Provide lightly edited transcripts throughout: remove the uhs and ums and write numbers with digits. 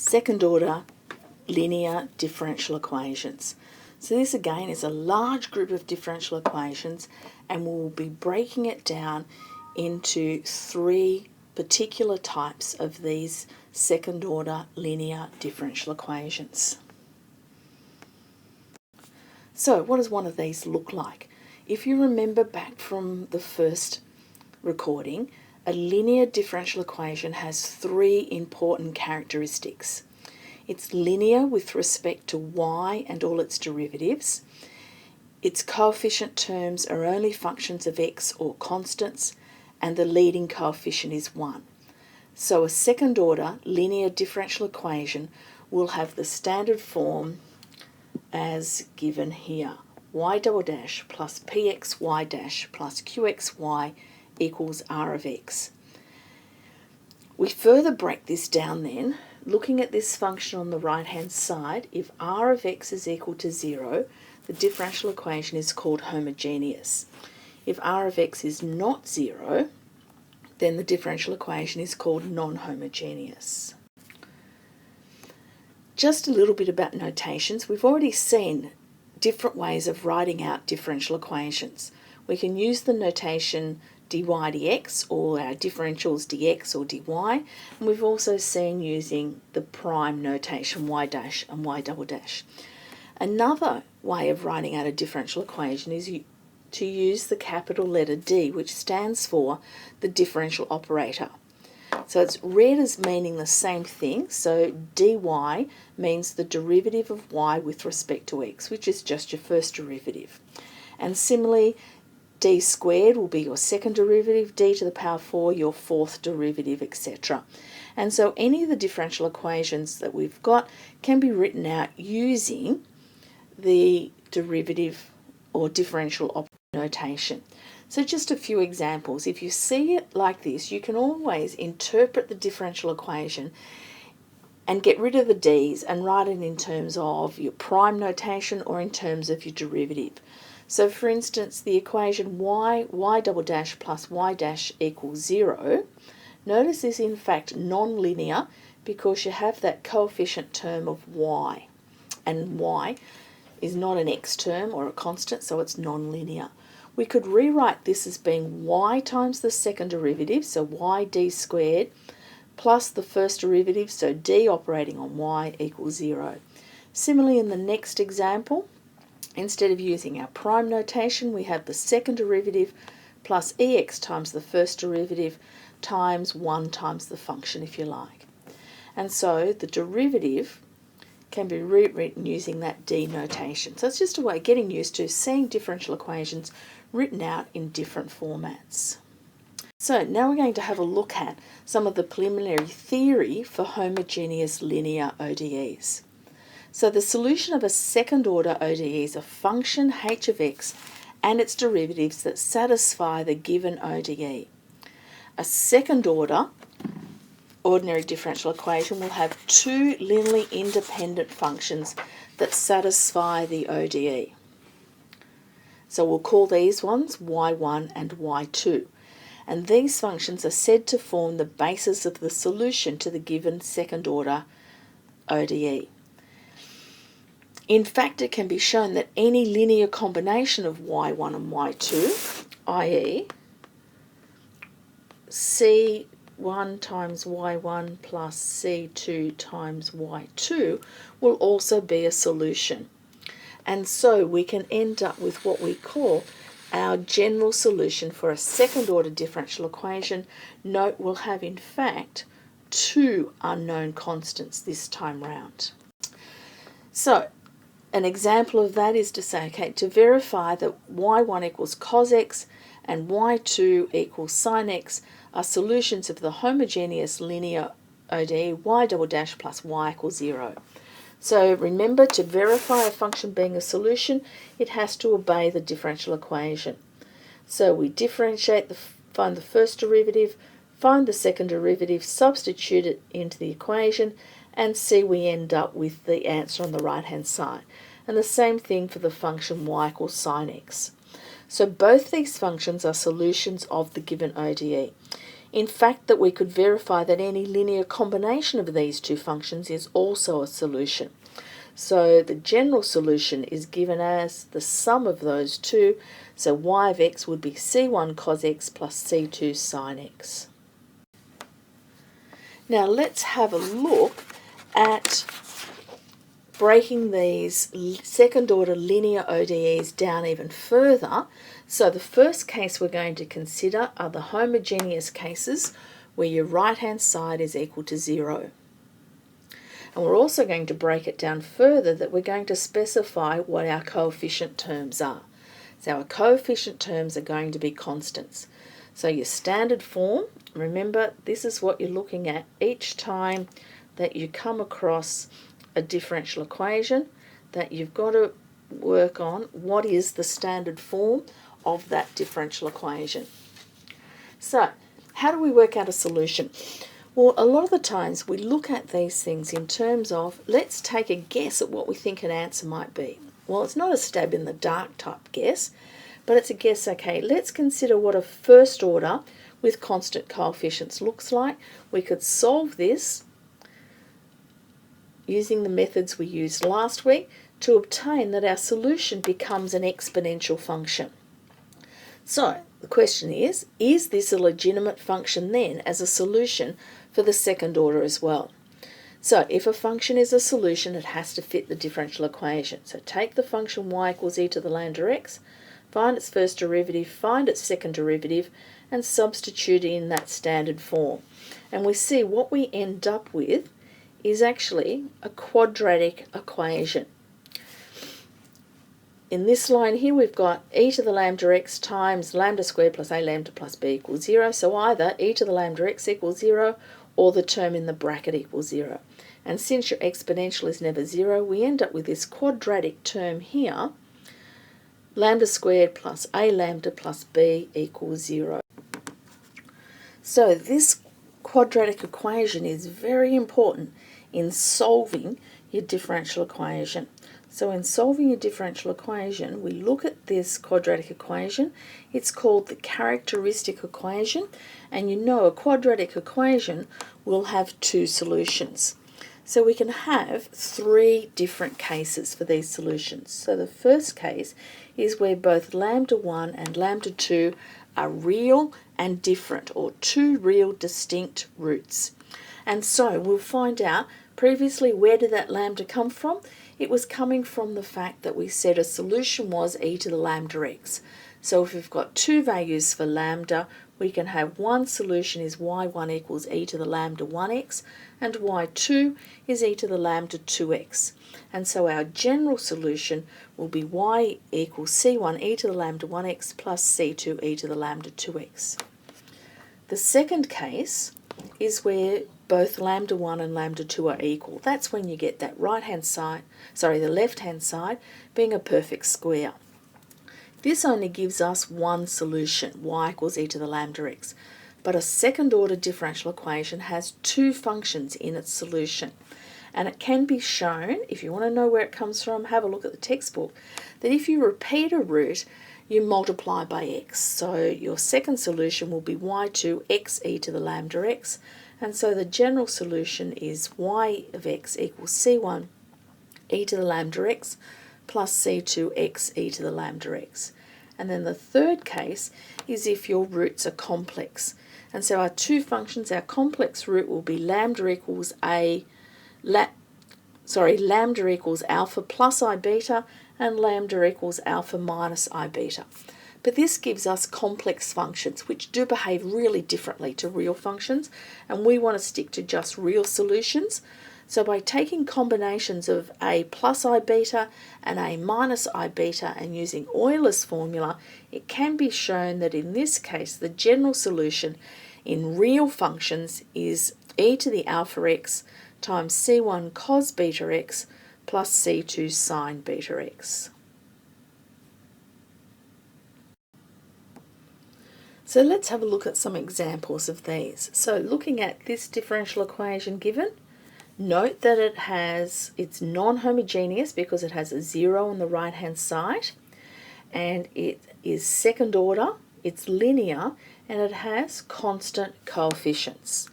second order linear differential equations. So this again is a large group of differential equations, and we'll be breaking it down into three particular types of these second order linear differential equations. So what does one of these look like? If you remember back from the first recording, a linear differential equation has three important characteristics. It's linear with respect to y and all its derivatives. Its coefficient terms are only functions of x or constants, and the leading coefficient is 1. So a second order linear differential equation will have the standard form as given here. Y double dash plus pxy dash plus qxy equals r of x. We further break this down then, looking at this function on the right hand side. If r of x is equal to 0, the differential equation is called homogeneous. If r of x is not 0, then the differential equation is called non-homogeneous. Just a little bit about notations. We've already seen different ways of writing out differential equations. We can use the notation dy dx, or our differentials dx or dy, and we've also seen using the prime notation y dash and y double dash. Another way of writing out a differential equation is to use the capital letter D, which stands for the differential operator. So it's read as meaning the same thing. So dy means the derivative of y with respect to x, which is just your first derivative. And similarly, d squared will be your second derivative, d to the power 4 your fourth derivative, etc. And so any of the differential equations that we've got can be written out using the derivative or differential operator notation. So just a few examples. If you see it like this, you can always interpret the differential equation and get rid of the d's and write it in terms of your prime notation or in terms of your derivative. So for instance, the equation y double dash plus y dash equals 0, notice is in fact non-linear because you have that coefficient term of y, and y is not an x term or a constant, so it's non-linear. We could rewrite this as being y times the second derivative, so y d squared, plus the first derivative, so d operating on y equals 0. Similarly, in the next example, instead of using our prime notation, we have the second derivative plus ex times the first derivative times 1 times the function, if you like. And so the derivative can be rewritten using that d notation. So it's just a way of getting used to seeing differential equations written out in different formats. So now we're going to have a look at some of the preliminary theory for homogeneous linear ODEs. So the solution of a second order ODE is a function h of x and its derivatives that satisfy the given ODE. A second order ordinary differential equation will have two linearly independent functions that satisfy the ODE. So we'll call these ones y1 and y2. And these functions are said to form the basis of the solution to the given second order ODE. In fact, it can be shown that any linear combination of y1 and y2, i.e. c1 times y1 plus c2 times y2, will also be a solution. And so we can end up with what we call our general solution for a second order differential equation. Note we'll have in fact two unknown constants this time round. So an example of that is to say, okay, to verify that y1 equals cos x and y2 equals sin x are solutions of the homogeneous linear ODE y double dash plus y equals 0. So remember, to verify a function being a solution, it has to obey the differential equation. So we differentiate, find the first derivative, find the second derivative, substitute it into the equation, and see we end up with the answer on the right hand side. And the same thing for the function y equals sin x. So both these functions are solutions of the given ODE. In fact, that we could verify that any linear combination of these two functions is also a solution. So the general solution is given as the sum of those two. So y of x would be c1 cos x plus c2 sin x. Now let's have a look at breaking these second order linear ODEs down even further. So the first case we're going to consider are the homogeneous cases where your right hand side is equal to 0. And we're also going to break it down further that we're going to specify what our coefficient terms are. So our coefficient terms are going to be constants. So your standard form, remember this is what you're looking at each time that you come across a differential equation, that you've got to work on what is the standard form of that differential equation. So how do we work out a solution? Well, a lot of the times we look at these things in terms of let's take a guess at what we think an answer might be. Well, it's not a stab in the dark type guess, but it's a guess. Okay, let's consider what a first order with constant coefficients looks like. We could solve this using the methods we used last week to obtain that our solution becomes an exponential function. So the question is this a legitimate function then as a solution for the second order as well? So if a function is a solution, it has to fit the differential equation. So take the function y equals e to the lambda x, find its first derivative, find its second derivative, and substitute in that standard form. And we see what we end up with is actually a quadratic equation. In this line here, we've got e to the lambda x times lambda squared plus a lambda plus b equals 0. So either e to the lambda x equals 0 or the term in the bracket equals 0. And since your exponential is never 0, we end up with this quadratic term here, lambda squared plus a lambda plus b equals 0. So this quadratic equation is very important in solving your differential equation. So in solving your differential equation, we look at this quadratic equation. It's called the characteristic equation, and you know a quadratic equation will have two solutions. So we can have three different cases for these solutions. So the first case is where both lambda 1 and lambda 2 are real and different, or two real distinct roots. And so we'll find out previously where did that lambda come from? It was coming from the fact that we said a solution was e to the lambda x. So if we've got two values for lambda, we can have one solution is y1 equals e to the lambda 1x, and y2 is e to the lambda 2x. And so our general solution will be y equals c1 e to the lambda 1x plus c2 e to the lambda 2x. The second case is where both lambda 1 and lambda 2 are equal. That's when you get that the left-hand side being a perfect square. This only gives us one solution, y equals e to the lambda x. But a second order differential equation has two functions in its solution. And it can be shown, if you want to know where it comes from, have a look at the textbook, that if you repeat a root, you multiply by x. So your second solution will be y2 x e to the lambda x. And so the general solution is y of x equals c1 e to the lambda x plus c2 x e to the lambda x. And then the third case is if your roots are complex. And so our two functions, our complex root will be lambda equals lambda equals alpha plus I beta and lambda equals alpha minus I beta. But this gives us complex functions which do behave really differently to real functions, and we want to stick to just real solutions. So by taking combinations of a plus I beta and a minus I beta and using Euler's formula, it can be shown that in this case the general solution in real functions is e to the alpha x times c1 cos beta x plus c2 sin beta x. So let's have a look at some examples of these. So looking at this differential equation given, note that it's non-homogeneous because it has a 0 on the right-hand side, and it is second order, it's linear, and it has constant coefficients.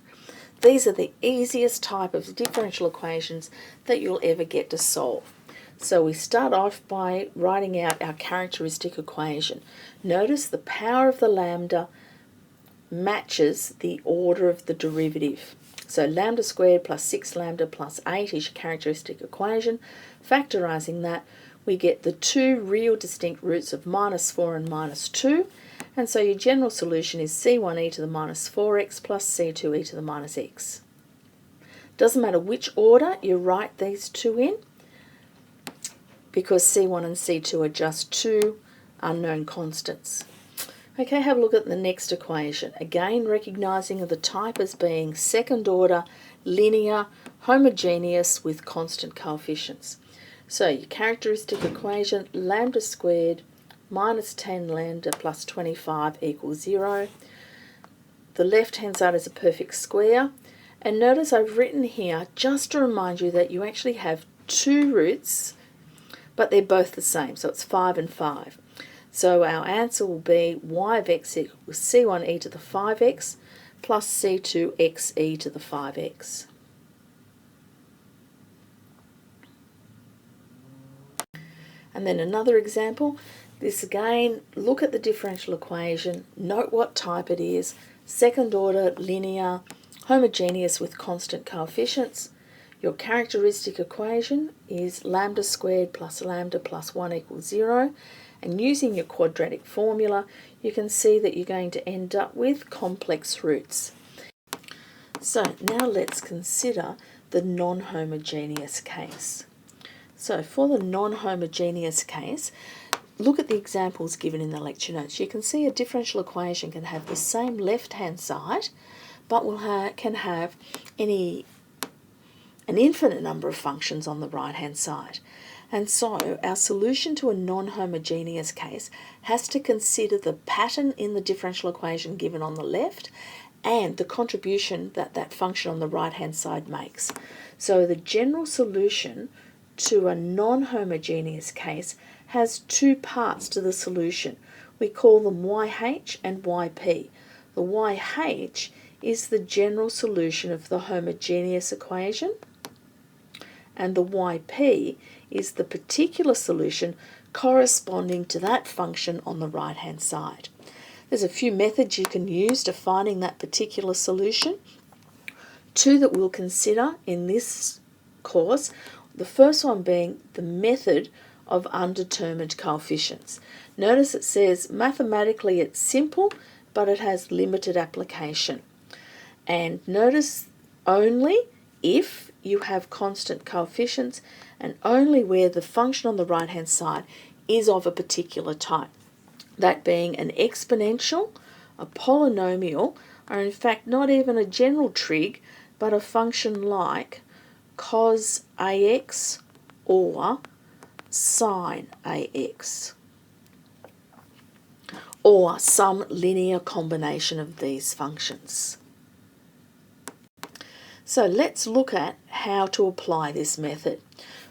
These are the easiest type of differential equations that you'll ever get to solve. So we start off by writing out our characteristic equation. Notice the power of the lambda matches the order of the derivative. So lambda squared plus 6 lambda plus 8 is your characteristic equation. Factorising that, we get the two real distinct roots of minus 4 and minus 2. And so your general solution is c1e to the minus 4x plus c2e to the minus x. Doesn't matter which order you write these two in, because c1 and c2 are just two unknown constants. Okay, have a look at the next equation. Again, recognising the type as being second order, linear, homogeneous with constant coefficients. So your characteristic equation, lambda squared minus 10 lambda plus 25 equals 0. The left-hand side is a perfect square. And notice I've written here, just to remind you that you actually have two roots, but they're both the same, so it's 5 and 5. So our answer will be y of x equals c1e to the 5x plus c2xe to the 5x. And then another example. This again, look at the differential equation, note what type it is, second order, linear, homogeneous with constant coefficients. Your characteristic equation is lambda squared plus lambda plus 1 equals 0. And using your quadratic formula, you can see that you're going to end up with complex roots. So now let's consider the non-homogeneous case. So for the non-homogeneous case, look at the examples given in the lecture notes. You can see a differential equation can have the same left-hand side, but can have an infinite number of functions on the right-hand side. And so our solution to a non-homogeneous case has to consider the pattern in the differential equation given on the left and the contribution that that function on the right-hand side makes. So the general solution to a non-homogeneous case has two parts to the solution. We call them YH and YP. The YH is the general solution of the homogeneous equation, and the YP is the particular solution corresponding to that function on the right-hand side. There's a few methods you can use to finding that particular solution. Two that we'll consider in this course. The first one being the method of undetermined coefficients. Notice it says mathematically it's simple, but it has limited application. And notice only if you have constant coefficients and only where the function on the right-hand side is of a particular type. That being an exponential, a polynomial, or in fact not even a general trig, but a function like cos ax or sine ax, or some linear combination of these functions. So let's look at how to apply this method.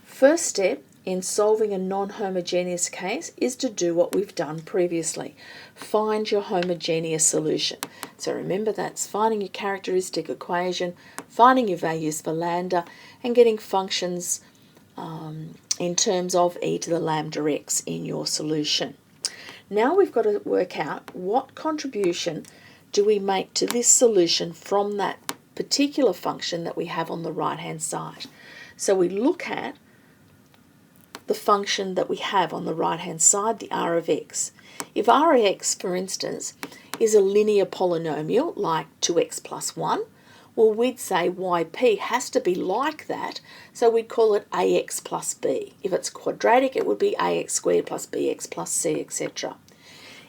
First step in solving a non-homogeneous case is to do what we've done previously. Find your homogeneous solution. So remember, that's finding your characteristic equation, finding your values for lambda, and getting functions in terms of e to the lambda x in your solution. Now we've got to work out what contribution do we make to this solution from that particular function that we have on the right-hand side. So we look at the function that we have on the right-hand side, the r of x. If r of x, for instance, is a linear polynomial like 2x plus 1, well, we'd say yp has to be like that, so we'd call it ax plus b. If it's quadratic, it would be ax squared plus bx plus c, etc.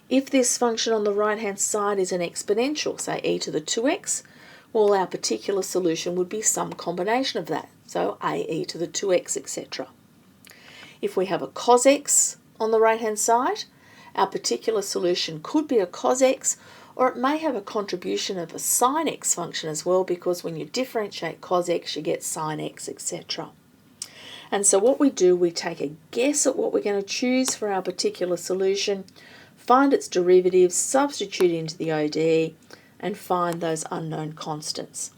If this function on the right-hand side is an exponential, say e to the 2x, well, our particular solution would be some combination of that, so ae to the 2x, etc. If we have a cos x on the right-hand side, our particular solution could be a cos x, or it may have a contribution of a sin x function as well, because when you differentiate cos x, you get sin x, etc. And so what we do, we take a guess at what we're going to choose for our particular solution, find its derivatives, substitute into the ODE, and find those unknown constants.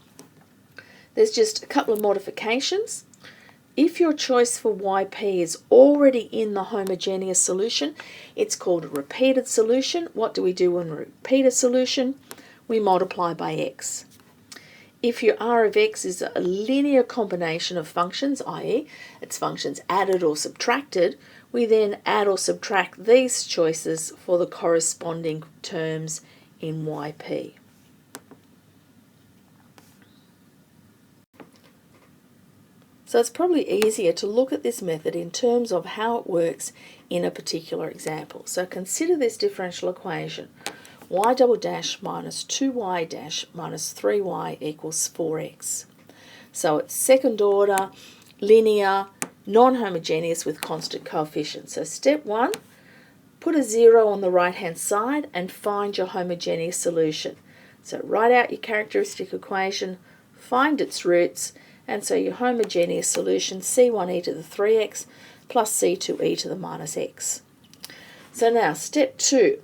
There's just a couple of modifications. If your choice for YP is already in the homogeneous solution, it's called a repeated solution. What do we do when we repeat a solution? We multiply by x. If your R of x is a linear combination of functions, i.e. its functions added or subtracted, we then add or subtract these choices for the corresponding terms in YP. So it's probably easier to look at this method in terms of how it works in a particular example. So consider this differential equation. Y double dash minus 2y dash minus 3y equals 4x. So it's second order, linear, non-homogeneous with constant coefficients. So step 1, put a 0 on the right hand side and find your homogeneous solution. So write out your characteristic equation, find its roots, and so your homogeneous solution c1e to the 3x plus c2e to the minus x. So now step 2,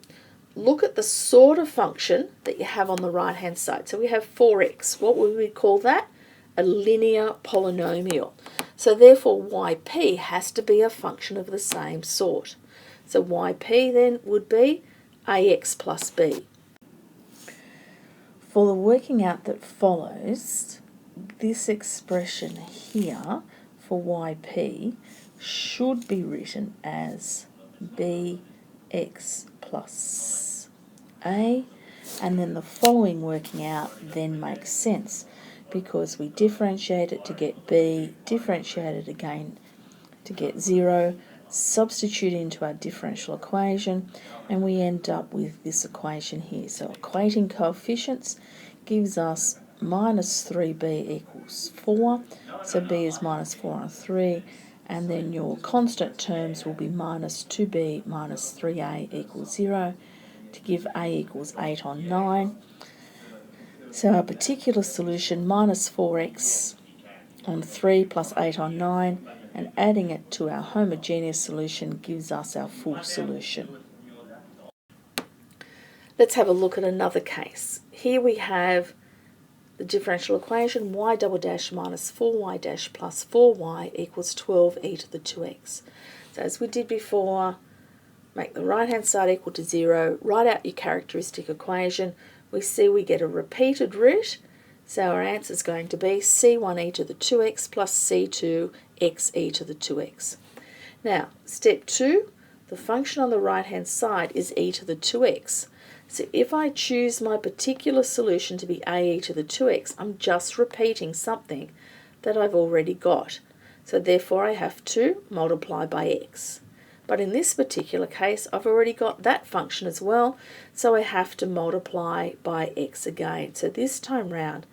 look at the sort of function that you have on the right hand side. So we have 4x. What would we call that? A linear polynomial. So therefore yp has to be a function of the same sort. So yp then would be ax plus b. For the working out that follows, this expression here for yp should be written as bx plus a, and then the following working out then makes sense because we differentiate it to get b, differentiate it again to get 0, substitute into our differential equation, and we end up with this equation here. So equating coefficients gives us minus 3b equals 4, so b is minus 4 on 3, and then your constant terms will be minus 2b minus 3a equals 0 to give a equals 8 on 9. So our particular solution, minus 4x on 3 plus 8 on 9, and adding it to our homogeneous solution gives us our full solution. Let's have a look at another case. Here we have the differential equation y double dash minus 4y dash plus 4y equals 12e to the 2x. So as we did before, make the right hand side equal to 0, write out your characteristic equation. We see we get a repeated root, so our answer is going to be c1e to the 2x plus c2xe to the 2x. Now, step 2, the function on the right hand side is e to the 2x. So if I choose my particular solution to be ae to the 2x, I'm just repeating something that I've already got. So therefore I have to multiply by x. But in this particular case, I've already got that function as well, so I have to multiply by x again. So this time round,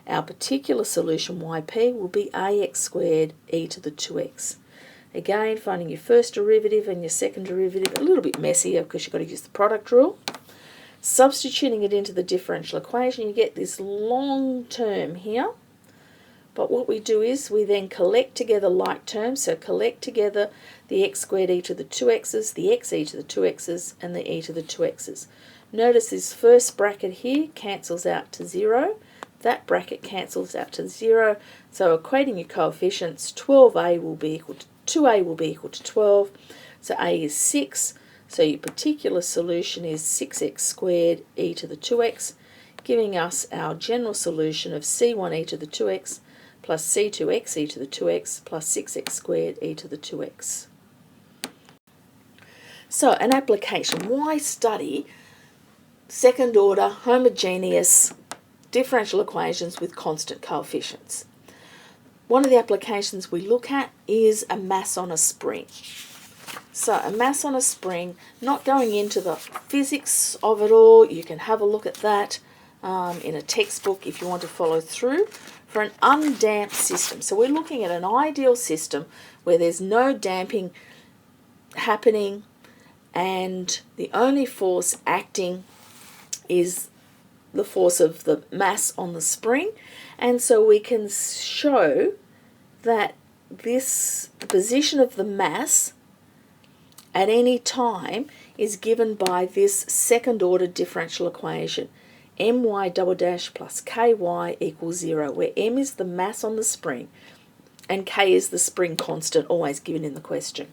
our particular solution yp will be ax squared e to the 2x. Again, finding your first derivative and your second derivative, a little bit messier because you've got to use the product rule. Substituting it into the differential equation, you get this long term here. But what we do is we then collect together like terms, so collect together the x squared e to the 2x's, the x e to the 2x's, and the e to the 2x's. Notice this first bracket here cancels out to 0. That bracket cancels out to 0. So equating your coefficients, 12a will be equal to 2a will be equal to 12. So a is 6. So your particular solution is 6x squared e to the 2x, giving us our general solution of c1e to the 2x plus c2x e to the 2x plus 6x squared e to the 2x. So an application. Why study second order homogeneous differential equations with constant coefficients? One of the applications we look at is a mass on a spring. So a mass on a spring, not going into the physics of it all, you can have a look at that in a textbook if you want to follow through, for an undamped system. So we're looking at an ideal system where there's no damping happening and the only force acting is the force of the mass on the spring, and so we can show that the position of the mass at any time is given by this second order differential equation, my double dash plus ky equals 0, where m is the mass on the spring and k is the spring constant, always given in the question.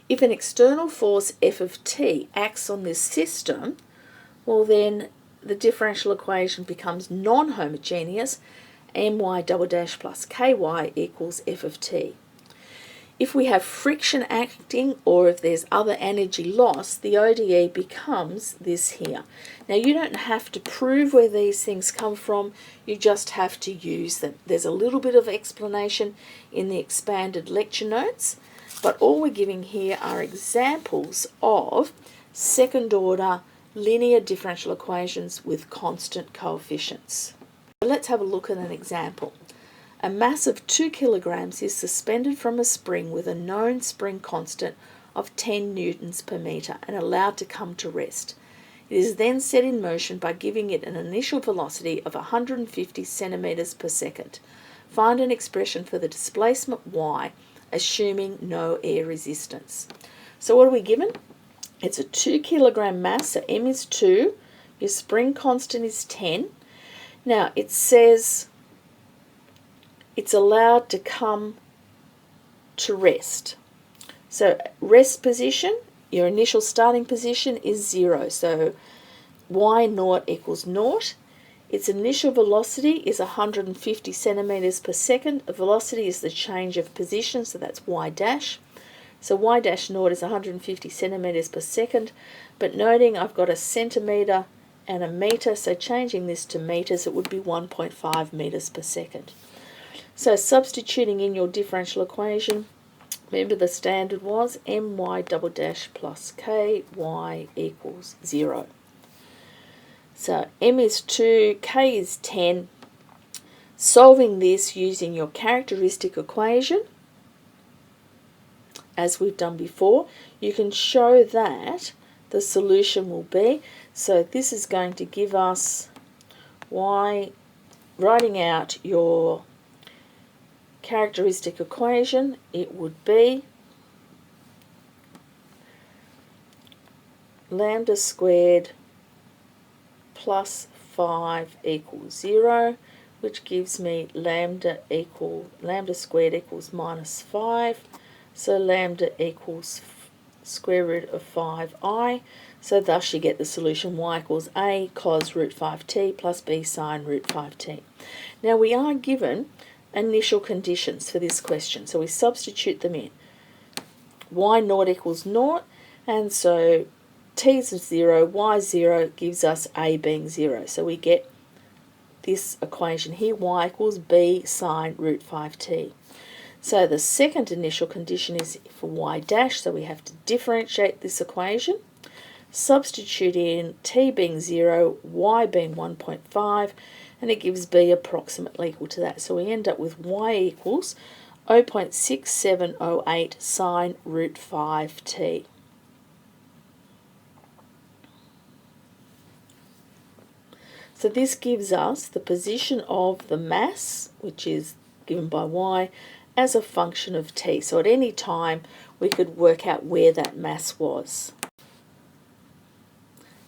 If an external force F of t acts on this system, well then the differential equation becomes non-homogeneous, my double dash plus ky equals F of t. If we have friction acting or if there's other energy loss, the ODE becomes this here. Now you don't have to prove where these things come from, you just have to use them. There's a little bit of explanation in the expanded lecture notes, but all we're giving here are examples of second order linear differential equations with constant coefficients. So let's have a look at an example. A mass of 2 kilograms is suspended from a spring with a known spring constant of 10 newtons per metre and allowed to come to rest. It is then set in motion by giving it an initial velocity of 150 centimetres per second. Find an expression for the displacement y, assuming no air resistance. So what are we given? It's a 2 kilogram mass, so m is 2, your spring constant is 10. Now it says it's allowed to come to rest. So rest position, your initial starting position is 0. So y naught equals 0. Its initial velocity is 150 centimetres per second. A velocity is the change of position, so that's y dash. So y dash naught is 150 centimetres per second. But noting I've got a centimetre and a metre, so changing this to metres, it would be 1.5 metres per second. So substituting in your differential equation, remember the standard was my double dash plus ky equals 0. So m is 2, k is 10. Solving this using your characteristic equation, as we've done before, you can show that the solution will be, so this is going to give us y, writing out your characteristic equation, it would be lambda squared plus 5 equals 0, which gives me lambda squared equals minus 5, so lambda equals square root of 5i, so thus you get the solution y equals a cos root 5t plus b sine root 5t. Now we are given initial conditions for this question, so we substitute them in. Y naught equals 0, and so t is 0, y 0 gives us a being 0. So we get this equation here, y equals b sine root 5t. So the second initial condition is for y dash, so we have to differentiate this equation, substitute in t being 0, y being 1.5, and it gives b approximately equal to that. So we end up with y equals 0.6708 sine root 5t. So this gives us the position of the mass, which is given by y, as a function of t. So at any time we could work out where that mass was.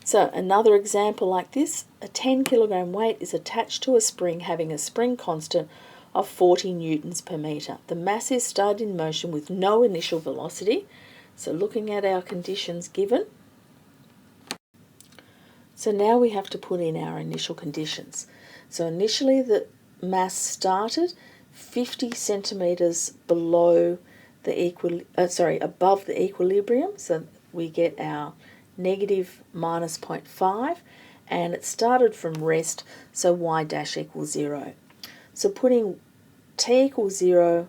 So another example like this, a 10 kilogram weight is attached to a spring having a spring constant of 40 newtons per metre. The mass is started in motion with no initial velocity. So looking at our conditions given, so now we have to put in our initial conditions. So initially the mass started 50 centimetres below the above the equilibrium, so we get our negative minus 0.5, and it started from rest, so y dash equals 0. So putting t equals 0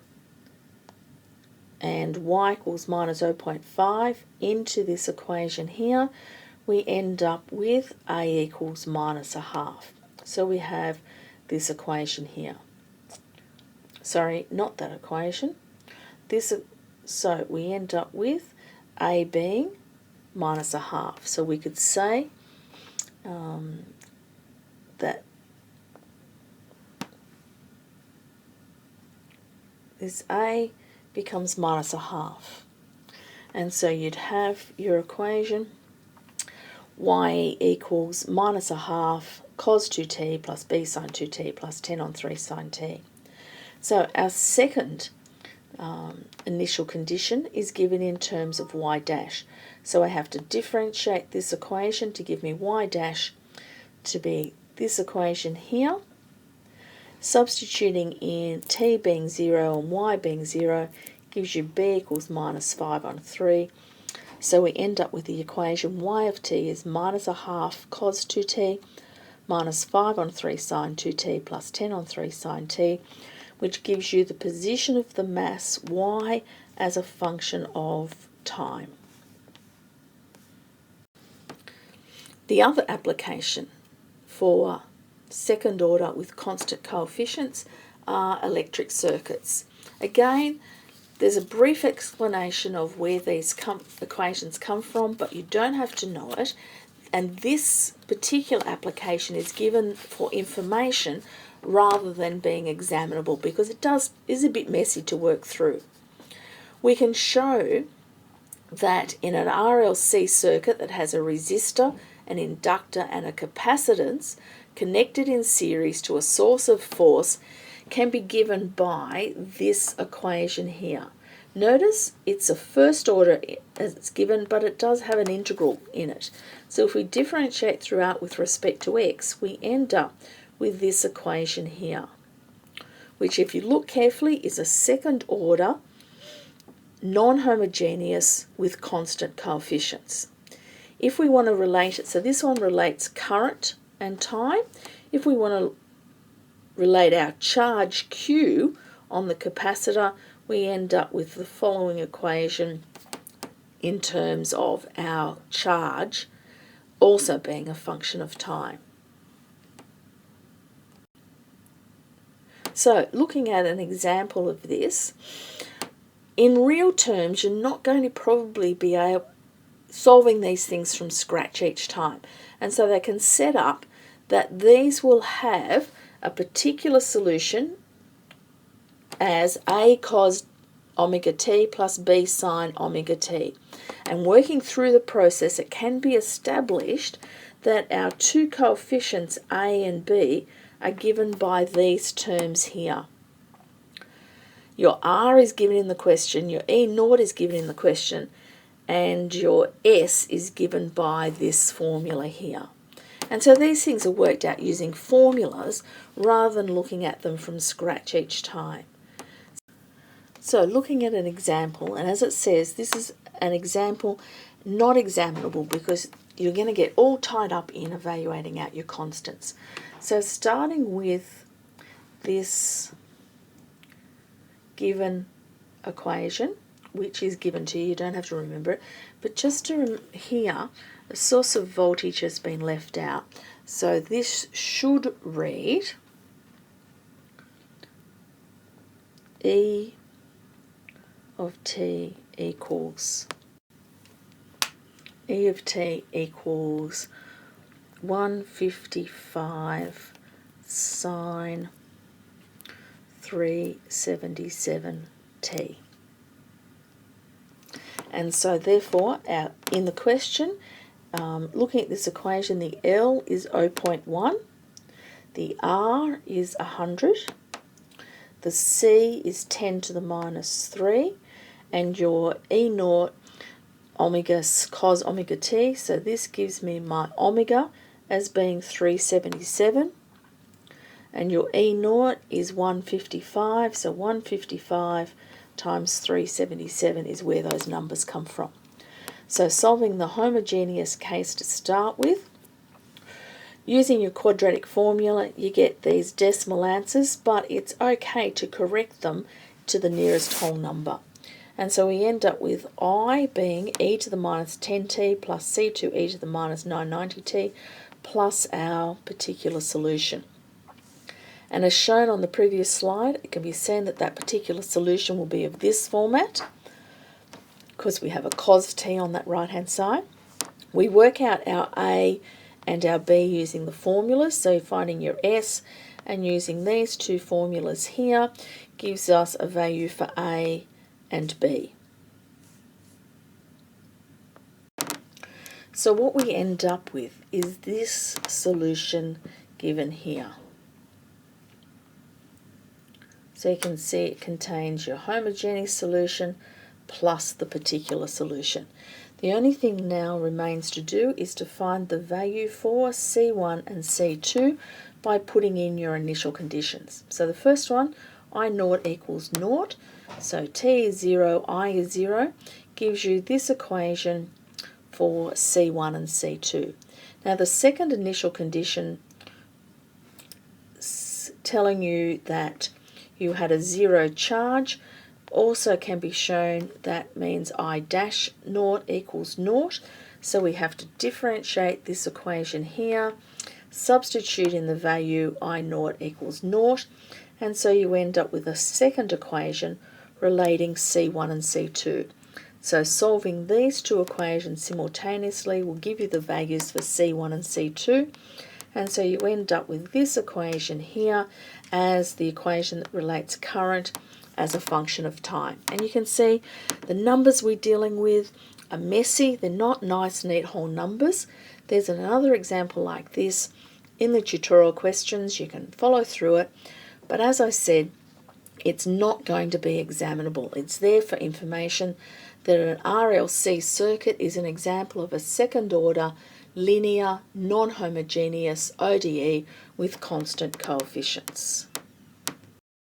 and y equals minus 0.5 into this equation here, we end up with a equals minus a half. So we have this equation here. Sorry, not that equation. So we end up with a being minus a half. So we could say that this a becomes minus a half. And so you'd have your equation y equals minus a half cos 2t plus b sine 2t plus 10 on 3 sine t. So our second initial condition is given in terms of y dash. So I have to differentiate this equation to give me y dash to be this equation here. Substituting in t being 0 and y being 0 gives you b equals minus 5 on 3. So we end up with the equation y of t is minus a half cos 2t minus 5 on 3 sine 2t plus 10 on 3 sine t, which gives you the position of the mass y as a function of time. The other application for second order with constant coefficients are electric circuits. Again, there's a brief explanation of where these equations come from, but you don't have to know it. And this particular application is given for information rather than being examinable, because it is a bit messy to work through. We can show that in an RLC circuit that has a resistor, an inductor and a capacitance connected in series to a source of force can be given by this equation here. Notice it's a first order as it's given, but it does have an integral in it. So if we differentiate throughout with respect to x, we end up with this equation here, which if you look carefully is a second order non-homogeneous with constant coefficients. If we want to relate it, so this one relates current and time. If we want to relate our charge Q on the capacitor, we end up with the following equation in terms of our charge also being a function of time. So looking at an example of this, in real terms you're not going to probably be solving these things from scratch each time. And so they can set up that these will have a particular solution as a cos omega t plus b sine omega t. And working through the process, it can be established that our two coefficients a and b are given by these terms here. Your r is given in the question, your e naught is given in the question, and your s is given by this formula here. And so these things are worked out using formulas rather than looking at them from scratch each time. So looking at an example, and as it says, this is an example not examinable because you're going to get all tied up in evaluating out your constants. So starting with this given equation, which is given to you don't have to remember it, but just to here, the source of voltage has been left out. So this should read E of t equals 155 sine 377t. And so therefore, in the question, looking at this equation, the L is 0.1, the R is 100, the C is 10 to the minus 3, and your E naught omega cos omega t, so this gives me my omega as being 377, and your E naught is 155, so 155 times 377 is where those numbers come from. So solving the homogeneous case to start with, using your quadratic formula, you get these decimal answers, but it's okay to correct them to the nearest whole number. And so we end up with I being e to the minus 10t plus c2 e to the minus 990t plus our particular solution. And as shown on the previous slide, it can be seen that that particular solution will be of this format, because we have a cos t on that right-hand side. We work out our A and our B using the formulas, so finding your S and using these two formulas here gives us a value for A and B. So what we end up with is this solution given here. So you can see it contains your homogeneous solution plus the particular solution. The only thing now remains to do is to find the value for C1 and C2 by putting in your initial conditions. So the first one, I0 equals 0, so T is 0, I is 0, gives you this equation for C1 and C2. Now the second initial condition telling you that you had a 0 charge also can be shown. That means I dash 0 equals 0. So we have to differentiate this equation here, substitute in the value I0 equals 0, and so you end up with a second equation relating C1 and C2. So solving these two equations simultaneously will give you the values for C1 and C2. And so you end up with this equation here as the equation that relates current as a function of time. And you can see the numbers we're dealing with are messy. They're not nice, neat, whole numbers. There's another example like this in the tutorial questions. You can follow through it. But as I said, it's not going to be examinable. It's there for information that an RLC circuit is an example of a second order linear, non-homogeneous ODE with constant coefficients.